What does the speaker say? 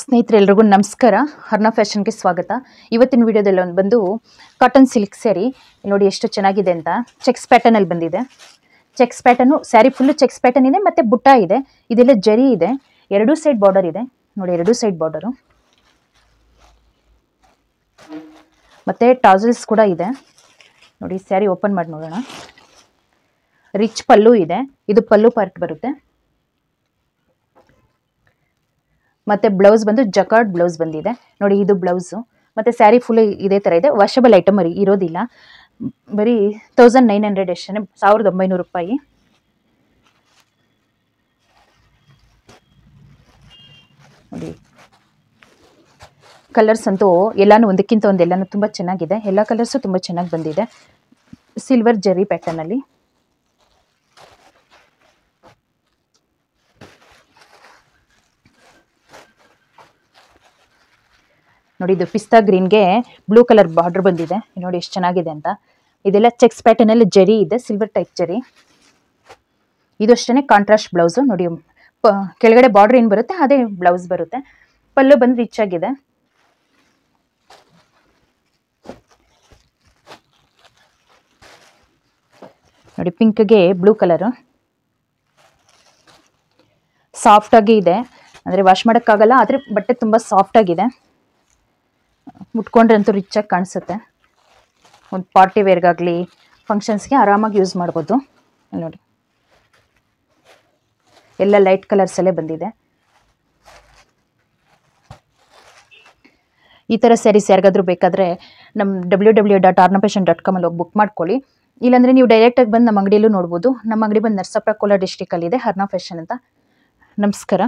ಸ್ನೇಹಿತರೆ ಎಲ್ಲರಿಗೂ ನಮಸ್ಕಾರ. ಹರ್ನಾ ಫ್ಯಾಷನ್ಗೆ ಸ್ವಾಗತ. ಇವತ್ತಿನ ವಿಡಿಯೋದಲ್ಲಿ ಬಂದು ಕಾಟನ್ ಸಿಲ್ಕ್ ಸ್ಯಾರಿ ನೋಡಿ ಎಷ್ಟು ಚೆನ್ನಾಗಿದೆ ಅಂತ. ಚೆಕ್ಸ್ ಪ್ಯಾಟರ್ನ್ ಅಲ್ಲಿ ಬಂದಿದೆ. Cheques pattern sari full cheques pattern ಇದೆ, ಮತ್ತೆ ಬುಟ್ಟ ಇದೆ, ಇದೆಲ್ಲ ಜರಿ ಇದೆ, ಎರಡೂ ಸೈಡ್ ಬಾರ್ಡರ್ ಇದೆ ನೋಡಿ, ಎರಡೂ ಸೈಡ್ ಬಾರ್ಡರು, ಮತ್ತೆ ಟಾಸಲ್ಸ್ ಕೂಡ ಇದೆ ನೋಡಿ. ಸ್ಯಾರಿ ಓಪನ್ ಮಾಡಿ ನೋಡೋಣ. ರಿಚ್ ಪಲ್ಲು ಇದೆ, ಇದು ಪಲ್ಲು ಪಾರ್ಟ್ ಬರುತ್ತೆ, ಮತ್ತೆ ಬ್ಲೌಸ್ ಬಂದು ಜಕಾರ್ಡ್ ಬ್ಲೌಸ್ ಬಂದಿದೆ ನೋಡಿ, ಇದು ಬ್ಲೌಸು. ಮತ್ತೆ ಸ್ಯಾರಿ ಫುಲ್ ಇದೇ ತರ ಇದೆ. ವಾಷಬಲ್ ಐಟಮ್ ಇರೋದಿಲ್ಲ, ಬರೀ 1900 ಎಷ್ಟೇ, 1900 ರೂಪಾಯಿ. ನೋಡಿ ಕಲರ್ಸ್ ಅಂತೂ ಎಲ್ಲಾನು ಒಂದಕ್ಕಿಂತ ಒಂದು ಎಲ್ಲಾನು ತುಂಬಾ ಚೆನ್ನಾಗಿದೆ. ಎಲ್ಲ ಕಲರ್ಸು ತುಂಬಾ ಚೆನ್ನಾಗಿ ಬಂದಿದೆ. ಸಿಲ್ವರ್ ಜರಿ ಪ್ಯಾಟರ್ನ್ ಅಲ್ಲಿ ನೋಡಿ, ಇದು ಪಿಸ್ತಾ ಗ್ರೀನ್ಗೆ ಬ್ಲೂ ಕಲರ್ ಬಾರ್ಡರ್ ಬಂದಿದೆ ನೋಡಿ, ಎಷ್ಟು ಚೆನ್ನಾಗಿದೆ ಅಂತ. ಇದೆಲ್ಲ ಚೆಕ್ಸ್ ಪ್ಯಾಟರ್ನ್ ಅಲ್ಲಿ ಜರಿ ಇದೆ, ಸಿಲ್ವರ್ ಟೈಪ್ ಜರಿ. ಇದು ಅಷ್ಟೇ ಕಾಂಟ್ರಾಸ್ಟ್ ಬ್ಲೌಸು ನೋಡಿ, ಕೆಳಗಡೆ ಬಾರ್ಡರ್ ಏನು ಬರುತ್ತೆ ಅದೇ ಬ್ಲೌಸ್ ಬರುತ್ತೆ. ಪಲ್ಲು ಬಂದು ರಿಚ್ ಆಗಿದೆ. ನೋಡಿ ಪಿಂಕ್ಗೆ ಬ್ಲೂ ಕಲರು, ಸಾಫ್ಟ್ ಆಗಿ ಇದೆ, ಅಂದರೆ ವಾಶ್ ಮಾಡೋಕ್ಕಾಗಲ್ಲ, ಆದರೆ ಬಟ್ಟೆ ತುಂಬ ಸಾಫ್ಟ್ ಆಗಿದೆ. ಮುಟ್ಕೊಂಡ್ರೆ ಅಂತೂ ರಿಚ್ ಆಗಿ ಕಾಣಿಸುತ್ತೆ. ಒಂದು ಪಾರ್ಟಿ ವೇರ್ಗಾಗಲಿ ಫಂಕ್ಷನ್ಸ್ಗೆ ಆರಾಮಾಗಿ ಯೂಸ್ ಮಾಡ್ಬೋದು. ನೋಡಿ ಎಲ್ಲ ಲೈಟ್ ಕಲರ್ಸಲ್ಲೇ ಬಂದಿದೆ. ಈ ಥರ ಸ್ಯಾರೀಸ್ ಯಾರಿಗಾದ್ರೂ ಬೇಕಾದರೆ ನಮ್ಮ www.arnafashion.com ಅಲ್ಲಿ ಹೋಗಿ ಬುಕ್ ಮಾಡ್ಕೊಳ್ಳಿ. ಇಲ್ಲಾಂದರೆ ನೀವು ಡೈರೆಕ್ಟಾಗಿ ಬಂದು ನಮ್ಮ ಅಂಗಡಿಯಲ್ಲೂ ನೋಡ್ಬೋದು. ನಮ್ಮ ಅಂಗಡಿ ಬಂದು ನರಸಾಪುರ ಕೋಲಾರ ಡಿಸ್ಟಿಕಲ್ಲಿದೆ, ಹರ್ನಾ ಫ್ಯಾಷನ್ ಅಂತ. ನಮಸ್ಕಾರ.